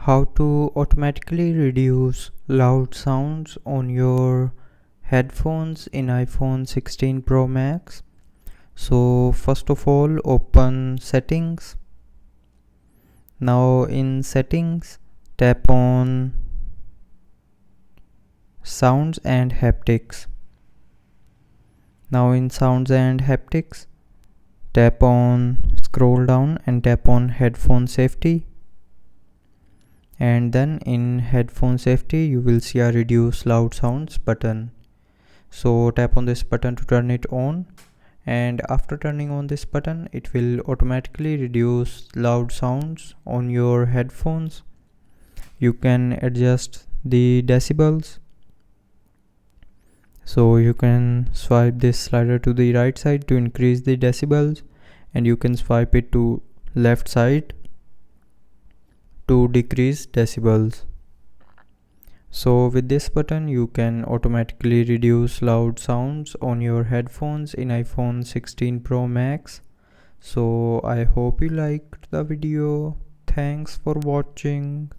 How to automatically reduce loud sounds on your headphones in iPhone 16 Pro Max. So first of all, open settings. Now in settings, tap on sounds and haptics. Now in sounds and haptics, scroll down and tap on headphone safety. And then in headphone safety you will see a reduce loud sounds button. So tap on this button to turn it on, and after turning on this button it will automatically reduce loud sounds on your headphones. You can adjust the decibels, so you can swipe this slider to the right side to increase the decibels, and you can swipe it to left side to decrease decibels. So with this button you can automatically reduce loud sounds on your headphones in iPhone 16 Pro Max. So I hope you liked the video. Thanks for watching.